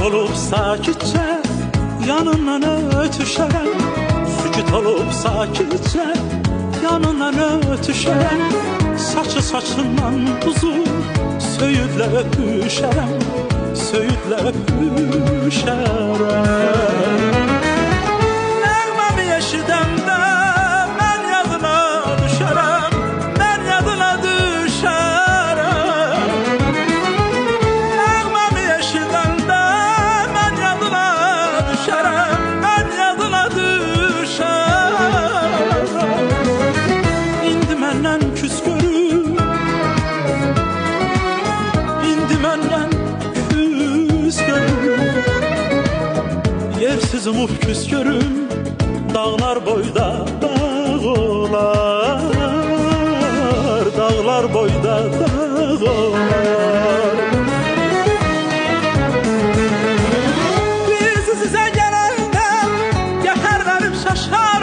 olup sakitçe yanından ötüşərəm, sükut olup sakitçe yanından ötüşərəm. Saçı saçından uzun söyüdlə öpüşərəm, söyüdlə öpüşərəm. Nəğməmi eşidəndə mən yadına düşərəm, mən yadına düşərəm. Nəğməmi eşidəndə mən yadına düşərəm, mən yadına düşərəm. İndi məndən küs görüm, indi məndən küs görüm. Yersiz umub küs görüm, dağlar boyda dağlar, dağlar boyda dağlar. Biz sizə gələndə yəhər verib şaşar